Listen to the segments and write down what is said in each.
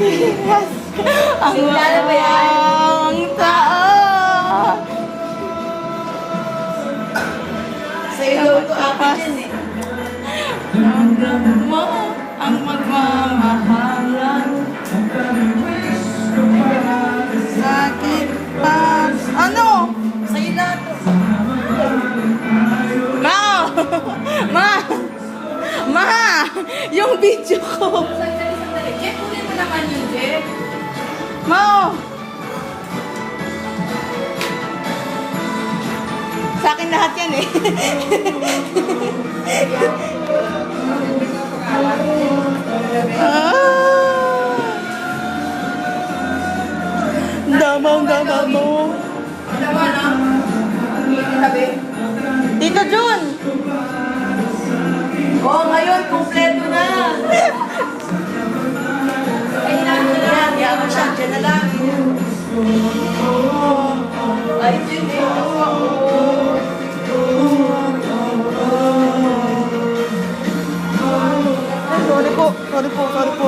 Yes. Ang Simula na ba yan? ang tao. Sa ilo to akin yan eh. Hanggang mo ang magmamahalan. Sakit pa. Ano? Sa'yo lahat to. Ma! Ma! Ma! Yung video ko. Sandali. Jeff, kunin mo naman yun, Jeff. Ma! Sa akin lahat yan eh. Damang-dama mo. Tama na. Tabi. Tito Jun! Oh, ngayon, kumpleto na. Ay, hinahangin na mo siya. Diyan na lang. Ay, Jun eh. Sorry po, sorry po, sorry po.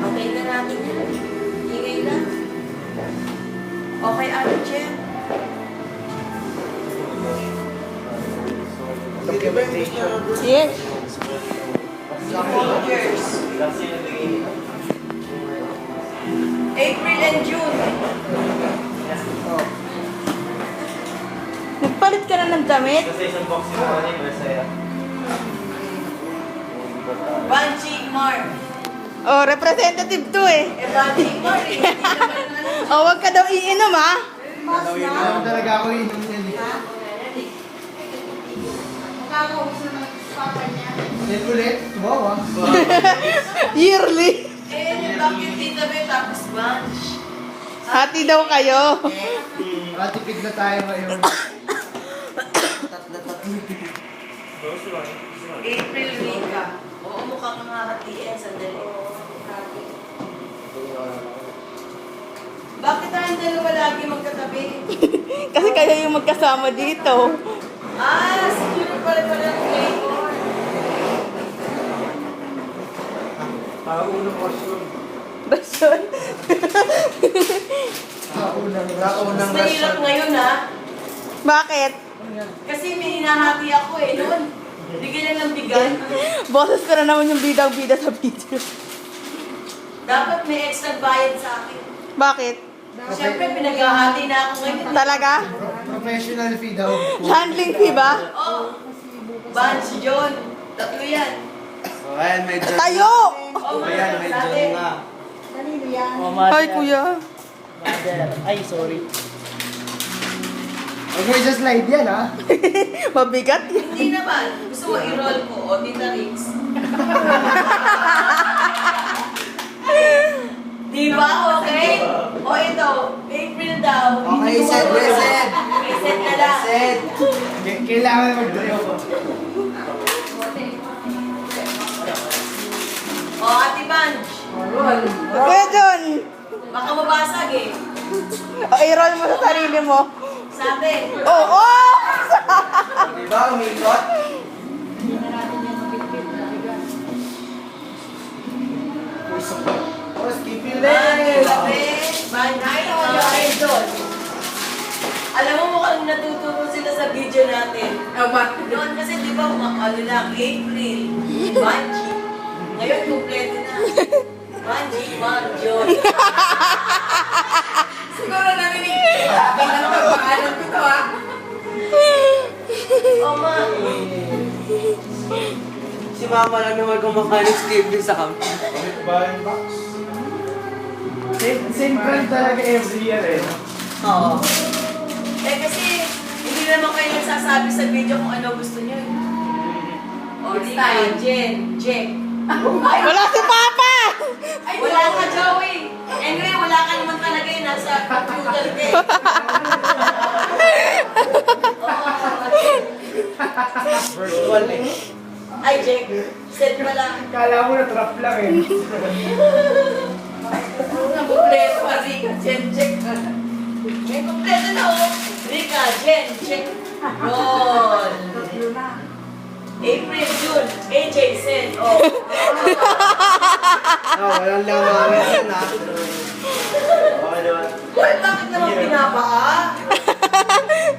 Okay na natin yan. Ingay lang. Okay, Ate Chen. Yes. Years. April and June. Nagpalit ka na ng damit? Kasi isang box yung mga niya, masaya. Banji Mar. Oh, representative to eh. Eh, Banji Mar eh. Hindi naman ano. Oh, wag ka daw iinom ah. Ano talaga ako inom yan eh. Yan ulit? Wow ah. Yearly. Eh, yung bakit dito ba tapos bunch? Hati daw kayo. Matipid na tayo ngayon. April Rika. Oo, mukha kang nakaka-TN. Sandali. Bakit tayong dalawa lagi magkatabi? Kasi kayo yung magkasama dito. Ah, siguro pala ng flavor. Unang portion. Basyon. Unang Mahirap ngayon ha. Bakit? Kasi may hinahati ako eh noon. Bigyan na ng bigan. Boses ko na naman yung bidang-bida sa video. Dapat may extra bayad sa akin. Bakit? Siyempre, pinaghahati na ako ngayon. Talaga? Professional fee daw. Handling fee ba? Oh, Bunch John. Tatlo yan. Oh, ayan, may dyan. Tayo! Oh, Ayan, may sa dyan atin. nga. Ay, kuya. Ay, sorry. Huwag mo isa-slide yan ah. Mabigat yan. Hindi naman. Gusto mo i-roll ko o Tita Riggs. Di ba? Okay? O ito, April daw. Okay, set, reset. Reset na lang. Set. Kailangan mag-draw. O, Ate Bunch. Roll. Kuya John, Baka mabasag eh. i-roll mo sa sarili mo. Sa atin. Oo! Di ba, umikot? Oh, skip you Idol. Alam mo mukhang natuturo sila sa video natin. Noon kasi di ba ano lang, April, Banji. Ngayon kumpleto na. Banji, Marjon. Siguro narinig. Sabi lang ang pangalan ko to ha. Oh ma. Si mama lang naman kumakain ng Steve sa kampo. Same brand talaga every year eh. Oo. Eh kasi hindi naman kayo nagsasabi sa video kung ano gusto niyo. O, Rika, Jen, Jack. Wala si Papa! Ay, wala ka, Joey. Anyway, wala ka naman talaga yun. Nasa computer ka eh. First one eh. Ay, Jack. Send mo lang. Kala mo na trap lang eh. Kompleto pa, Rika, Jen, check. May kompleto na, oh. Rika, Jen, check. Roll. April, June, AJ, send. Oh. Walang lamangan yan ha. Well, bakit naman pinapaa?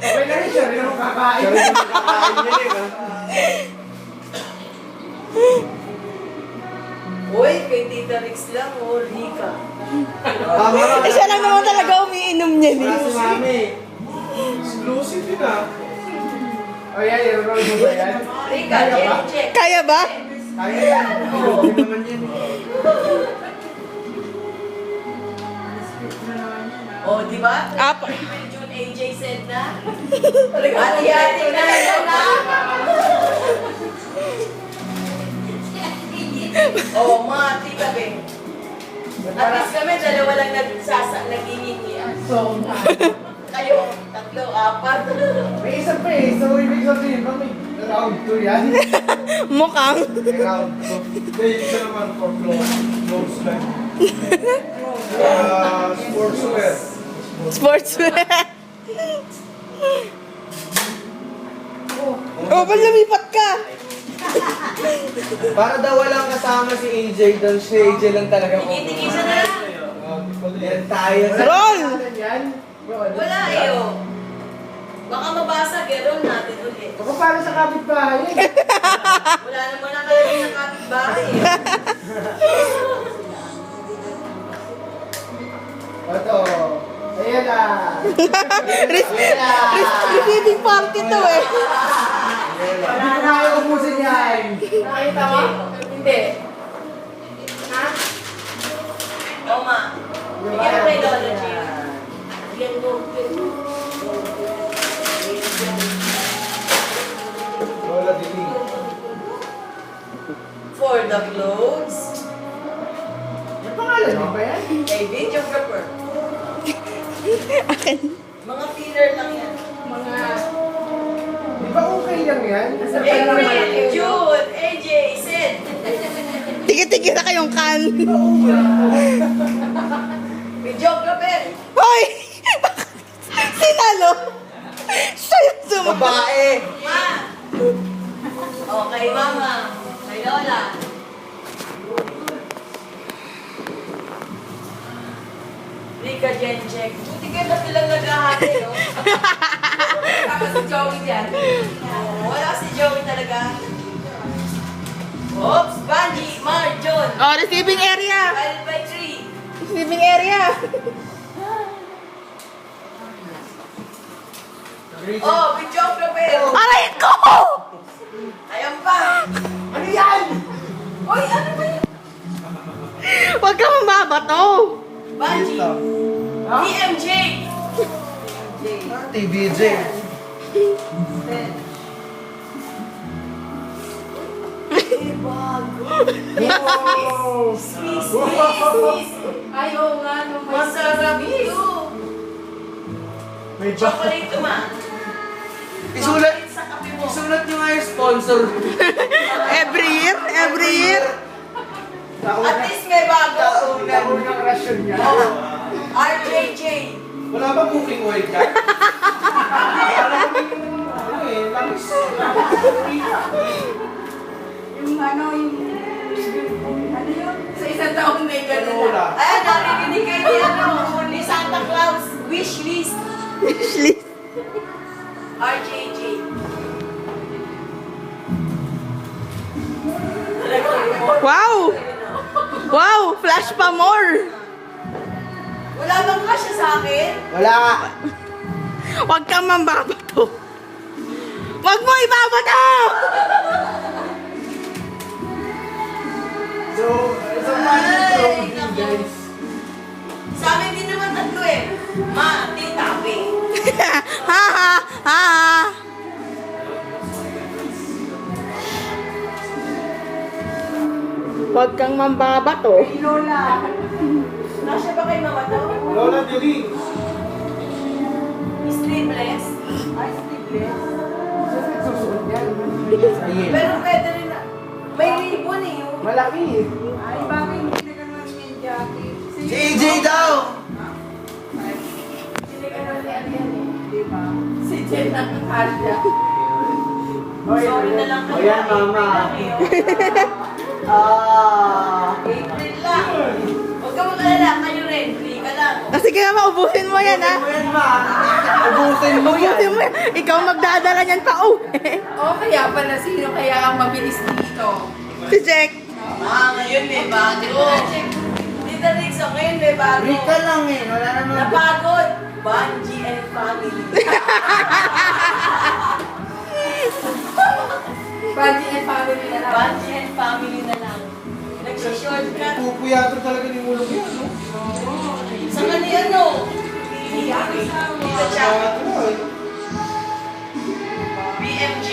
Okay na rin siya, rin ako kakain. Sabi ko nakakain yun eh. Uy, kay Tita Rix lang, oh, Rika. Eh, siya lang naman talaga umiinom niya Wala si Mami. Exclusive din ah. O yan, i-roll mo ba yan? Rika, Jen, check. Kaya ba? Kaya yan. Hindi naman yan. Oh, di ba? Apa. April, June, AJ, send na. Hati-hati na lang na. Oh, mga tita, be. At least kami, dalawa lang naghihingian. So, Kayo, tatlo, apat. may isa pa eh. So, ibig sabihin, mami, round 2 yan. Mukhang. May round 2. Hindi, isa naman for close line. Sportswear. Sportswear. Oh, ba't lumipat ka? Para daw walang kasama si AJ doon. Si AJ lang talaga. Tigil-tigil siya na lang. Yan tayo. Roll! Yan. Wala eh, oh. Baka mabasag, eh. Roll natin ulit. Baka para sa kapitbahay eh. Wala naman nakalagay ng kapitbahay, eh. Ito. Ayan ah. Receiving party to eh. Wala na kayo ubusin yan. Nakita mo? Hindi. Ha? Oo, ma. Bigyan mo kay Lola Jane. Bigyan mo. Lola Dili. For the clothes. May pangalan mo ba yan? Kay videographer. Mga filler lang yan. Di ba okay lang yan? April, June, AJ, Sid. Tigil-tigil na kayong kan. Videographer. Hoy! Sinalo! Siya yung sumagot. Babae. Ma. O, kay mama. Kay Lola. Rika, Jen, check. Buti kayo na silang naghahati, no? Tapos si Joey dyan. Oo, wala si Joey talaga. Oops, Bungie, Marjon. Oh, receiving area. 12 by 3. Receiving area. Oh, videographer. Aray ko! Ayan pa. Ano yan? Uy, ano ba yun? Huwag ka mamabato. Bungie. DMJ. TBJ. Oh! Ay, oo nga, no. Masarap ito. May Chocolate to, ma. Isulat. Chocolate sa kape mo. Isulat nyo nga yung sponsor. Every year? Every year? At least may bago. Unang rasyon niya. RJJ. Wala ba cooking oil ka? Ano eh, langis. Yung ano yun? Sa isang taon may ganun Wala. na. Ayan, narinig kayo ni ni Santa Claus. Wish list. Wishlist. RJJ. Wow! Wow! Flash pa more! Wala bang kasya sa akin? Wala. Huwag kang mambabato! Huwag mo ibabato! So magic Ay, trophy naku. guys. Sa amin din naman tatlo eh. Ma, tita, we. Ha ha ha! Huwag kang mambabato. Lola. Kasya ba kay mama to? Lola Dili. Sleeveless? Ay, sleeveless. Susunod yan. Ayun. Pero pwede rin na. May ribbon eh. Yung... Malaki eh. Ay, bakit hindi na naman yung jacket? Si AJ daw! Hindi ka naman yan eh. Di ba? Si Jen ang Asia. Sorry na lang O yan, mama. April lang. Huwag ka mag-alala, kayo rin. Free ka lang. Sige nga, ubusin mo yan, ha? Ubusin mo yan, ma. Ubusin mo yan. Ubusin mo yan. Ikaw magdadala niyan pa, oh. O, kaya pala sino kaya ang mabilis dito? Si Jack. Ngayon may bago. Tita Rixo, ngayon may bago. Rika lang eh. Wala naman. Napagod. Bungie and family. Bungie and family na lang. Bungie and family na lang. Nagsishortcut. Pupuyato talaga ni Mulong yan, no? Sa kanila, no? Tita Chuck. BMJ.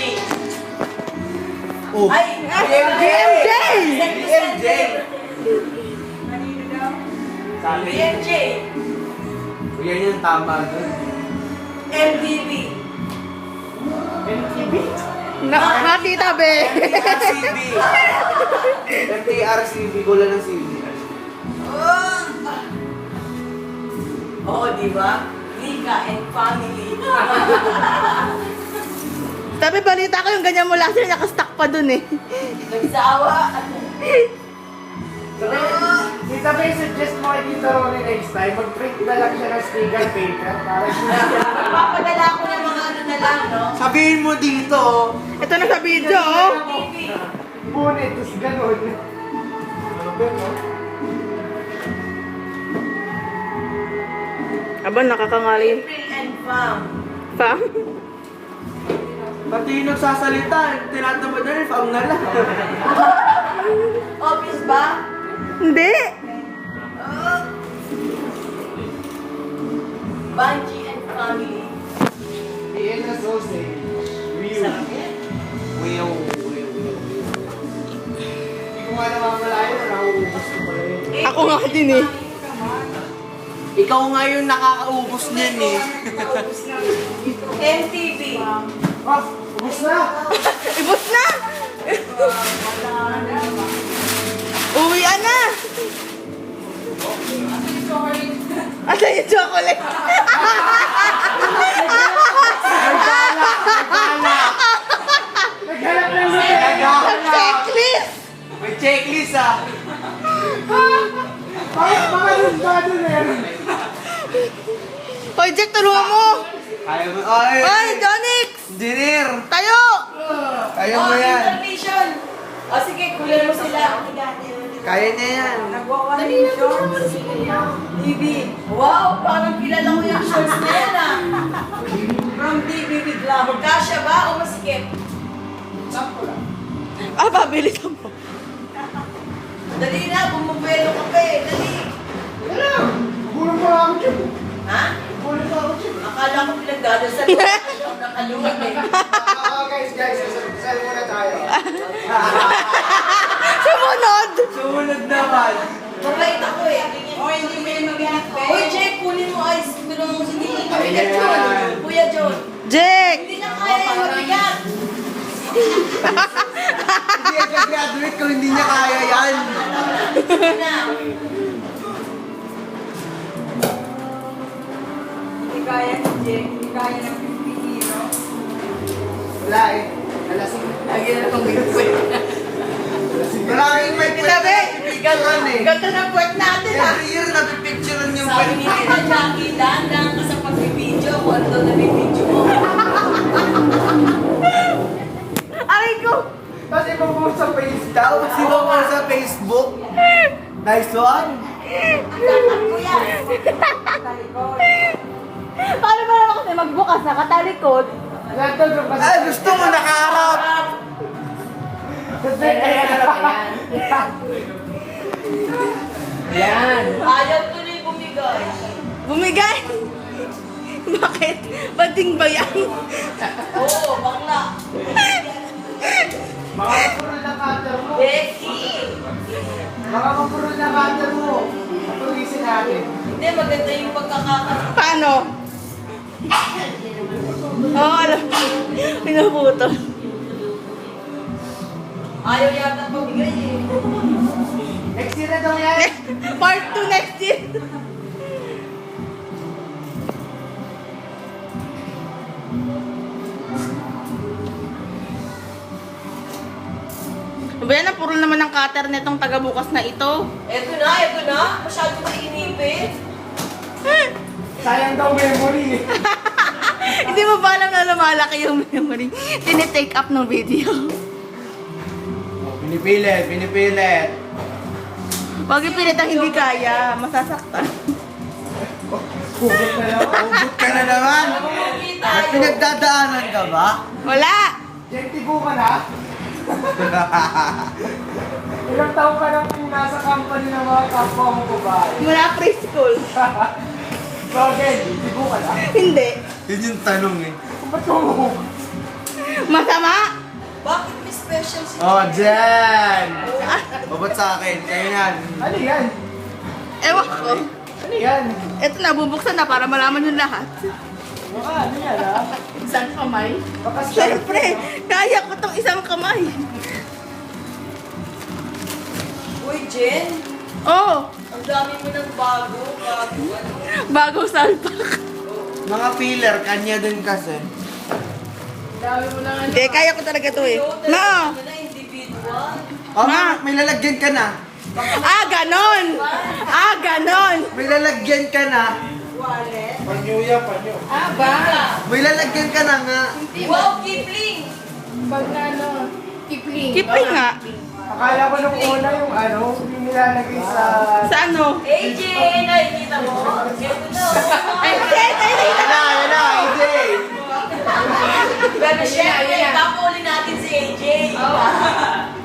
Oh. Ay! BMJ! BMJ! Sabi. BMJ. O yan yung tama dun. MDB. Tita Be. MTRCB. MTRCB. Gula ng CB. Oo, di ba? Rika and family. Sabi, balita ko yung ganyan mo last year, nakastock pa dun eh. Nagsawa. Tita May, suggest mo kay Tita Ronnie next time, mag-print na lang siya ng sticker paper para Papadala ko ng mga ano na lang, no? Sabihin mo dito, oh. Ito na sa video, oh. TV. bunit, tapos ganun. Ano ba, no? Aba, nakakangalin. April and Fam. Fam? Pati yung nagsasalita, tinatamad na rin, faam na lang. Obvious ba? Hindi. Bungie and family. Vienna sausage. Sarap yan. Wiyaw. Hindi ko nga namamalayo, nauubos ko pala yun. Ako nga din eh. Ikaw nga yung nakakaubos niyan eh. MTV. Ah, ubos na! Ibus na! Uwian na! Asan yung chocolate? Naghanap na yung Ang checklist! May checklist ah. mga lundado na yan. Hoy, Jack, tulungan mo! Kaya mo. Ay! Hoy, Jonix! Engineer! Tayo! Kaya mo yan. Intermission. O sige, kulan mo sila. Kaya niya yan. Dali na DB. Wow, parang kilala ko yung shorts na yan ah. From DB Glamour. Kasya ba o masikip? Pabili ka mo. Dali na, bumubelo ka pa eh. Dali. Wala! Gulang pa ako dyan. Ha? Gulang pa ako dyan. Akala ko pinagdadasal ko. Ang nakaluwag eh. Guys, sell muna tayo. Sumunod! Sumunod naman. Mabait ako eh. O, hindi mo yung mag-inak Uy, Jake, kunin mo ice. Tulungan mo si Tito. Kuya Ayan. John. Kuya John. Jack! Hindi na kaya yung mabigat. Hindi siya graduate kung hindi niya kaya yan. Sige na. Hindi kaya ni Jen, hindi kaya ng 50 hero. Wala eh. Alasing. Lagi na itong bigkwit. Maraming may Sabi, picturean eh. ganda ng work natin ah! Every year nabipicturean yung Sabi ni Tita Jackie, dahan-dahan ka sa pagbibideo kung ano daw nabibideo mo. Aray ko! Tapos ipopost sa page Daw, sino mo sa Facebook? Nice one. Kuya. Paano ba naman kasi magbukas nakatalikod? Lahat doon kasi. Ah, gusto mo nakaharap. Kasi ayan. Yan. Ayaw tuloy bumigay. Bumigay! Bakit? Bading ba yan? Oo, bakla. Mga mapurol na cutter mo. Becky. Mga mapurol na cutter mo. Patulisin natin. Hindi, maganda yung pagkakakaroon. Paano? Oo, alam. Pinuputol. Ayaw yata pamigay eh. Next year na daw yan. Part 2 next year. Ba yan, ang puro naman ng cutter netong taga-bukas na ito. Eto na. Masyado na inipin. Sayang daw memory. Hindi mo ba alam na lumalaki yung memory? Tinitake up ng video. Pinipilit. Huwag ipilit ang hindi kaya. Masasaktan. Ubot ka na naman. Hindi At tayo. pinagdadaanan ka ba? Wala! Gentibo ka na? Ilang taon ka nang nasa company ng mga kapwa mo babae? Mula preschool. So again, gentibo ka na? Hindi. Yun yung tanong eh. Ba't mo? Masama? Bakit may special si Oh, Jen! Babat sa akin. Kayo yan. Ano yan? Ewan ko. Ano yan? Ito na, bubuksan na para malaman yung lahat. Baka ano yan ha? Isang kamay? Baka Siyempre, kaya ko tong isang kamay. Uy, Jen. Oh, Ang dami mo ng bago ano. bagong salpak. Mga filler, kanya din kasi. Dami mo na Hindi, kaya ko talaga to eh. Na! No! Individual. Oh, Ma. may lalagyan ka na. Ah, ganon! Ah, ganon! May lalagyan ka na. Wallet. Ah, ba? May lalagyan ka na nga. Wow, Kipling! Pag ano, kipling. Kipling nga. Akala ko nung una yung ano, yung nilalagay sa... Sa ano? AJ! Nakikita mo? Ito na. Ay, shit! Ay, Yan na, AJ! Pero syempre, Ayan. tapulin natin si AJ.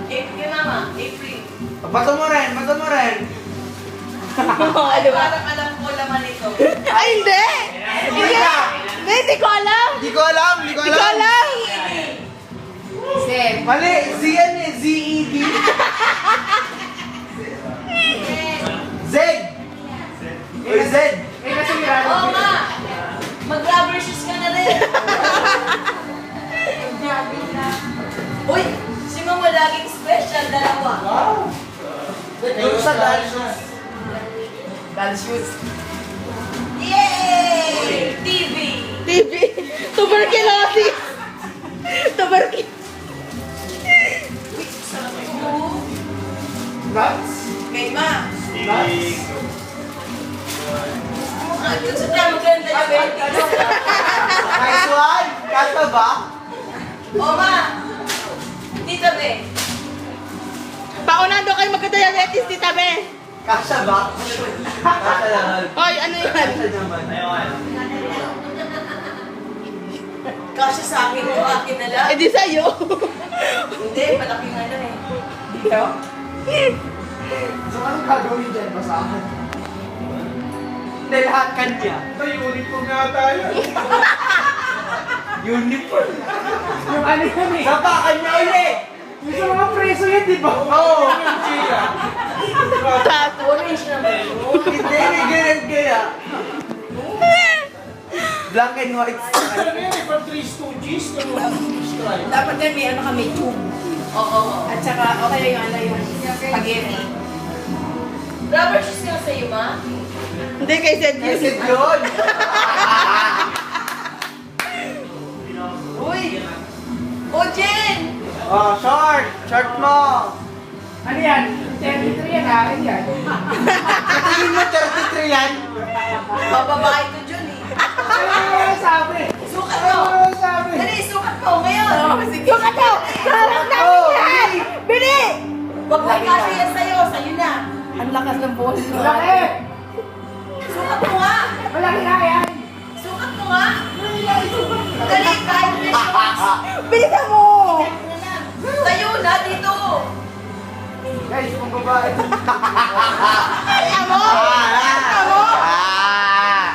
April mama, April. Bato mo rin. Ano parang alam ko laman ito. Ay, hindi! Hindi! Hindi ko alam! Hindi ko alam. Hindi ko alam! Sep. Mali, Z yan eh. Z-E-D. Z! Uy, Z! Eh kasi yan. Oo nga! Mag-rubber shoes ka na rin. Uy! Si Mama laging special, dalawa. Yung sa dance. Yay! TV! TV! Tuberculosis! Tuberculosis! Nuts? Kay Ma. Nuts? Ang sa dami ganda yung baby. Nice one! Kata ba? O Ma! Dito be. Pauna doon kayo magka-diabetes, Tita Be! Kasha ba? Kasha naman. Hoy, ano yan? Kasha naman. Kasi sa akin o akin na lang. Eh di sa'yo. Hindi, malaking ano eh. Dito? So anong gagawin dyan? Basahan. Hindi, lahat kanya. Uniform nga tayo. Uniform. Yung ano yan eh. Sapa, kanya ulit! Yung sa mga preso yan, di ba? Oo! Tato. Orange naman yun. Hindi, may ganun kaya. Black and white. Dapat yan may ano kami, tube. Oo. At saka, okay yung ano yung spaghetti. Rubber shoes nga sa'yo, Ma? Hindi kay Zed yun. Kasi yun. Uy! O, Jen! Oh, short! Short mo! Ano yan? 33 yan, akin yan. Sa tingin mo, 33 yan? Bababae ko dyan eh. Ano sabi? Sukat mo! Ano sabi? Dali, sukat mo ngayon! Yung ano? Sarap namin yan! Bili! Huwag may kasi yan sa'yo, sa'yo na. Ang lakas ng boses mo. Malaki! Sukat mo nga! Malaki nga yan! Sukat mo nga! Dali, kahit may shorts. Bilisan mo! Tayo na dito! Guys, kung babae. Amo! Amo!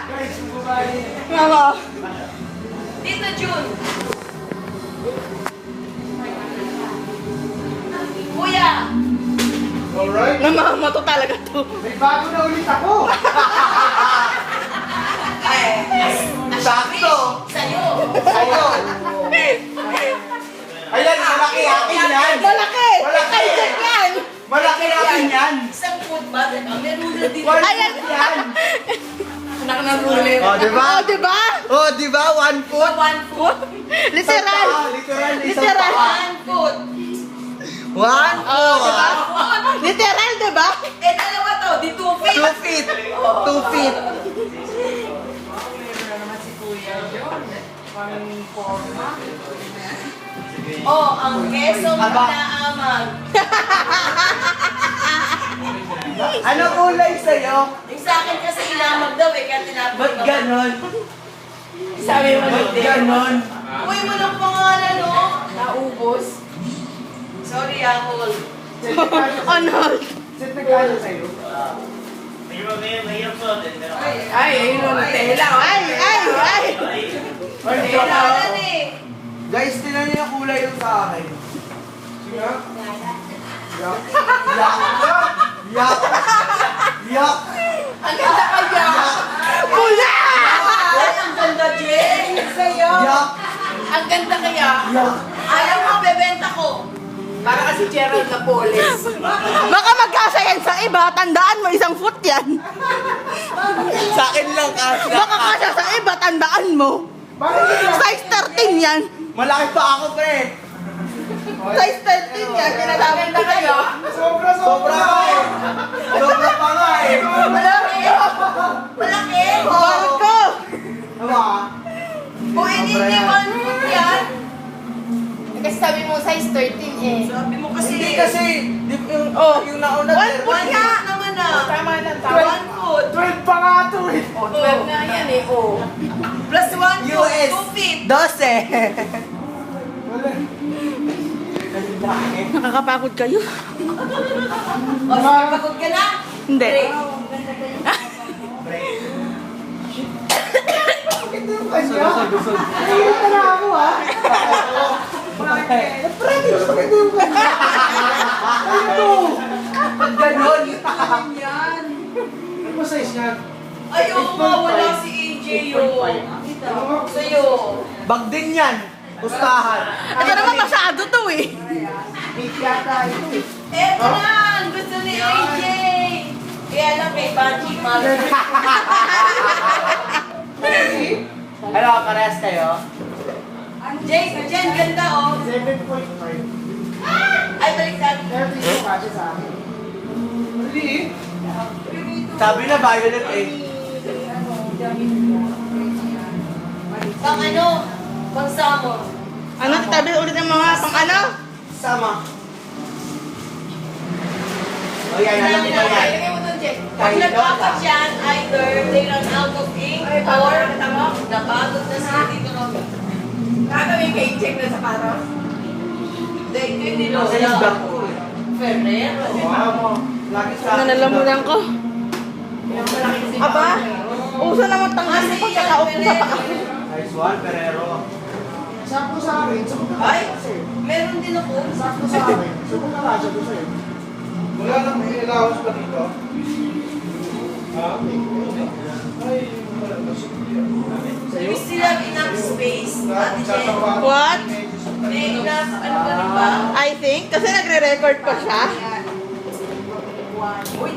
Guys, kung babae. Amo! Dito, June! Kuya! Alright. Namamato talaga to. May bago na ulit ako. Ay, Sakto! sa'yo! Sa'yo! Ay, Ayan, malaki akin yan. Malaki! Malaki. Ay, yan! Malaki akin yan. Isang food ba? Meron na dito. One Ayan. foot yan. Anak ng ulit. Oh, di ba? Oh, diba? Oh, di ba? 1 foot. One foot. Literal! Literal, isang Literal. paa. One foot. 1 Oh, diba? foot. Literal, diba? Eh, dalawa to. Di 2 feet. 2 feet. 2 feet. Meron na naman si Kuya John. Pang-forma. Oh, ang kesong Aba. inaamag. Ano kulay sa'yo? Yung sa akin kasi inamag daw eh, kaya tinapos Ba't ganon? Sabi mo Ba't hindi. ganon? Uy, walang pangalan, no? Naubos. Sorry, Apple. On hold. Saan nagkano sa'yo? Ay, ayun o, Nutella. oh. Ay, ay, ay! Nutella. Pangalan eh. Guys, tinan niyo yung kulay yung sa akin. Yak. Yak. Yak. Yak. Ang ganda kaya. Pula! Ay, ang ganda, Jen. Sa'yo. Yak. Ang ganda kaya. Yak. Ayaw mo, bebenta ko. Para kasi Gerald na polis. Baka magkasa yan sa iba, tandaan mo, 1 foot yan. Sa akin lang kasi. Baka kasya sa iba, tandaan mo. Bakit yun? Size 13 yan. Malaki pa ako, pre. Size 13 yan, Ang kinalaman ganda kaya. Sobra, Sobra ka eh. Sobra pa nga eh. Malaki. Malaki. Marco! Diba? O, hindi Sobra yan. 1 foot yan. Kasi sabi mo size 13 eh. Sabi mo kasi. Hindi kasi, yung nauna. 1 foot 1 nga. foot naman ah. Tama na, tama. 1 foot. 12 pa nga ito eh. O, 12 nga yan eh. O. Plus 1 foot. US. 2 feet. 12. Wala. Nakakapagod kayo. O, sige, pagod ka na. Hindi. Bakit yung kanya? Nakikita na ako ha. Bakit yung kanya? Ano? Ganon. Yan. Ano ba size niya? Ayaw nga, wala si AJ yun. Sa'yo. Bag din yan. Pustahan. Ito naman masyado to eh. Big yata ito eh. Eto na, gusto ni AJ. Kaya lang kay Banji Mother. Hello, parehas kayo? Jen, ganda oh. 7.5. Ay, balik sa akin. 30 po kasi sa akin. Really? Sabi na violet eh. Pang ano? Pang summer. Ano, tatabi ulit ng mga pang ano? Sama. O yan, alam ko yan. Ilagay mo doon, Jack. Pag nagpapat yan, either they run out of ink or napagod na sila dito kami. Kakawin kay Jack na sapatos. Ito yung Nasa isda nilola. ko eh. Ferrero. Wow. Lagi sa Ano nalamunan ko? Yung malaki kasi. Aba, uso naman tanggal sa pagkakaupo sa paa. Nice one, Ferrero. Sakto sa akin. Sumunod na Ay, kasi. meron din ako. Sakto sa akin. Sumunod na kasi ko sa'yo. Wala nang may ilawas pa dito. Do you still have enough space, Ate Jen? What? May enough, ano ba rin ba? I think, kasi nagre-record pa siya. Uy,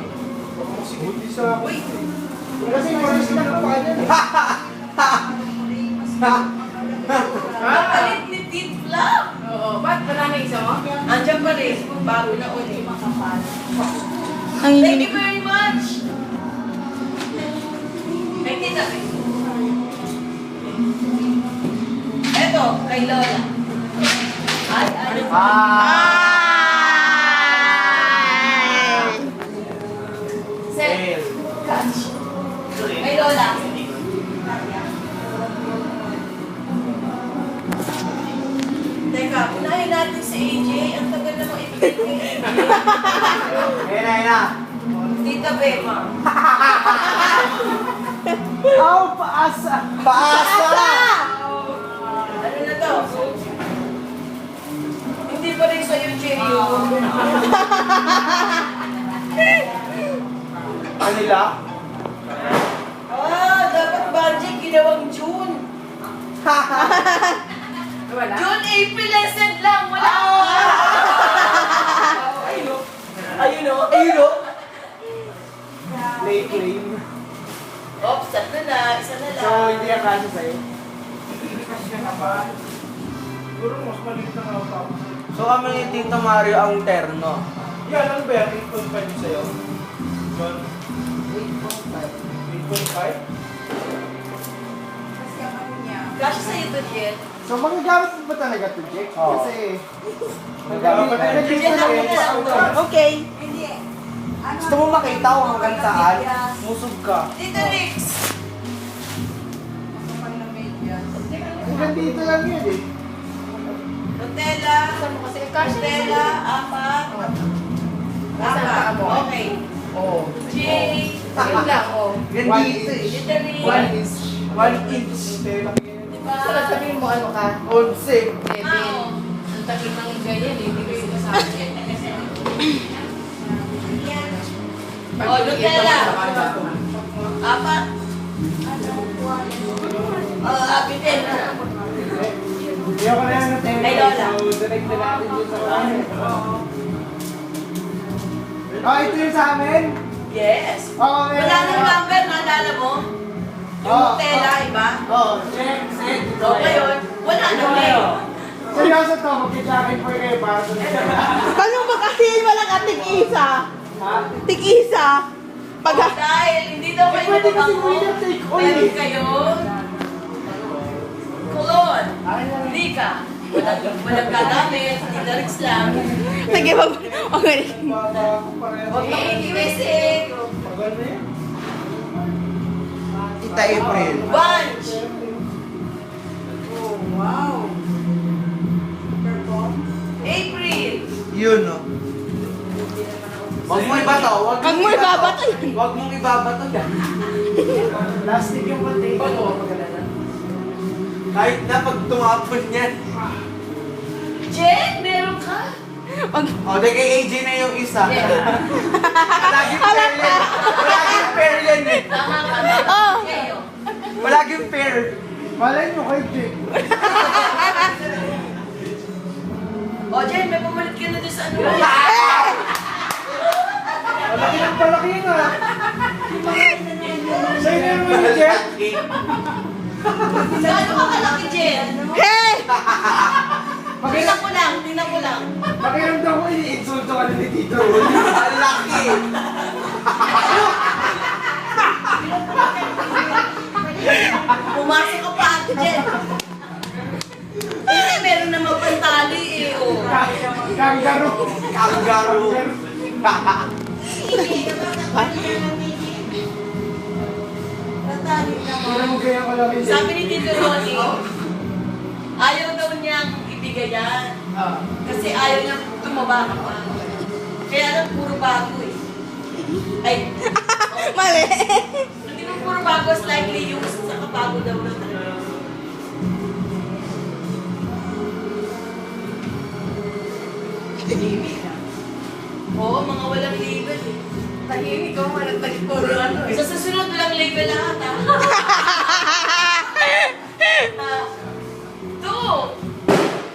uy. Kasi first lang pa yan eh. Kapalit ni Tit Flap. Oo, ba't wala na isa mo? Andiyan pa rin. Bago na ulit. Ang Thank you hihinig. very much. Kay Tita. Eto, kay Lola. Ay, ano ba? Ay! Sir, kay Lola. Teka, unahin natin si AJ. Ang tagal namang ibigay kay AJ. Ayan na. Tita Bema. Oh, paasa. Paasa! Ano na to? Hindi pa rin sa'yo, Cherry. Kanila? Ah, dapat budget ginawang June. Wala? June, April, lesson lang. Wala. Ayun o. Ayun o. Ayun o. Play claim. Oops, tatlo na. Isa na So, lang. hindi ang kaso sa'yo. Hindi kasi siya naman. Siguro mas maliit na ako tapos. So kami ni Tito Mario ang terno. Yan, ano ba yan? 8.5 yung sa'yo? John? 8.5? Kasi ang ano niya. Gosh, sa'yo to, Jen. So, magagamit mo ba talaga ito, Jake? Oo. Kasi... Magagamit Magagamit tayo. ka Jen, ako na lang to. Okay. Hindi. Ano, Gusto mo makita kung hanggang saan? Musog ka. Tito Rix. Kapag na medyas. Hanggang dito lang yun eh. Nutella. Saan mo kasi? Kasi Nutella, apat. Nasaan ka mo? Okay. Oo. J. Yun lang, oh. Yan One dito eh. Tito Rix. 1 inch. 1 inch. Diba? Saan sabihin mo ano ka? 11. Kevin. Ang takip ng ganyan eh. Hindi ko sinasabi. Oh, Nutella. Apat. Oh, happy din. Hindi ako na yan na tayo. Ay, Lola. So, direct na natin yun sa amin. Oh, ito yung sa amin? Yes. Oo, Wala nang number, naalala mo? Yung Oo. Nutella, iba? Oo, check, check. So, ngayon, wala nang name. Seryoso to, mag-jacking for kayo para sa Paano ba kasi walang tig-isa? Ha? Tig-isa? Pag... Dahil hindi daw kayo Pwede kasi nagbabango, winner take all meron eh. kayo kulon, lika, walang gagamit, dinarix lang. Sige, mag... Okay. Okay, basic, Pagal na yan. Tita April. bunch, Oh, wow. Perform. April, Yun o. Wag mo ibato. Wag mo ibabato yan. Wag mong ibabato yan. Plastic yung container. Kahit na pag tumapon yan. Jen, meron ka? Wag... O, di kay AJ na yung isa. Yeah. Palaging pair yan. Palaging pair yan eh. Tama ka na. Oh. Kayo. Palaging pair. Malay nyo kay Jake. O Jen, may pumalit ka na doon sa ano. Malaki ng palaki yun ah. Sa'yo na naman yung Jake. Gaano ka kalaki, Jen? Hey! Tingnan ko lang, tingnan ko lang. Pakiramdam ko, i-insulto ka na ni Tito. Ang laki. Pumasok ka pa, Ate Jen. Eh, meron naman pantali eh. Oh. Kangaroo. Kangaroo. Pantali naman. Hindi mo kaya malaki Jake. Sabi ni Tito Ronnie, ayaw daw niyang ibigay yan. Kasi ayaw niya tumaba ka pa. Kaya lang puro bago eh. Ay, Mali. hindi mo puro bago, slightly used sa kabago daw na talaga. Oo, mga walang label eh. Tahimik ko, walang puro ano eh. Sa susunod, walang label lahat ha. Two!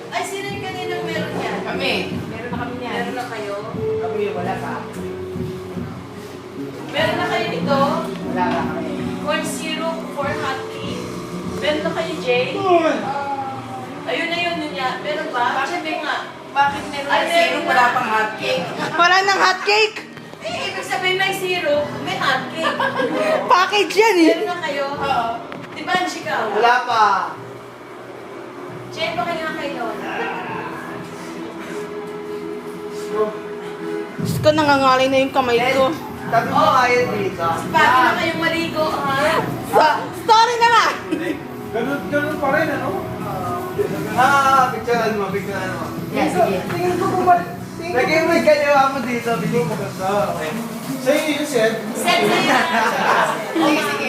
Ay, sino yung kaninang meron yan? Kami. Meron na kami niyan. Meron na kayo? Kami wala pa. Meron na kayo nito? Wala pa kami. Corn syrup for hot cake. Meron na kayo, Jay? Ayun na yun niya. Meron ba? Sabi nga. Bakit meron Ay, na zero, meron wala na. pang hot cake? Wala nang hot cake. Eh, ibig sabihin may syrup, may hot cake. Package yan eh. Meron na kayo? Oo. Di ba, Anshika? Wala pa. Jay, baka nga kayo. Diyos ko, nangangalay na yung kamay ko. Tabi mo kaya dito. Pati na kayong maligo, ha? Story naman! Ganun pa rin, ano? Picturean mo, picturean mo. Yan, sige. Tingin ko bumalik. Lagay mo yung kaliwa mo dito, biling mo. Okay. Sa'yo yun, Seth. Set na yan. Sige, sige.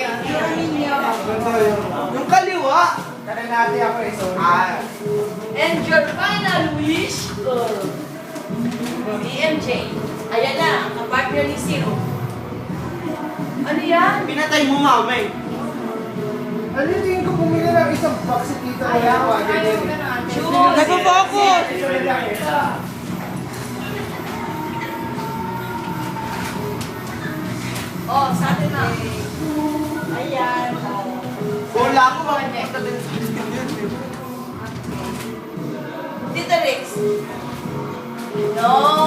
Ganda yun. Yung kaliwa! Tara natin ako eh, sorry. And your final wish? DMJ. Ayan na, ang kapartner ni Zero. Ano yan? Pinatay mo mamay. Ano yung tingin ko bumili ng isang box si Tito? Wala ko, ganyan eh. Shoes! Nagpo-focus! Oh, sa atin na. Ayan. Wala ako makikita din sa Tita Rex. No.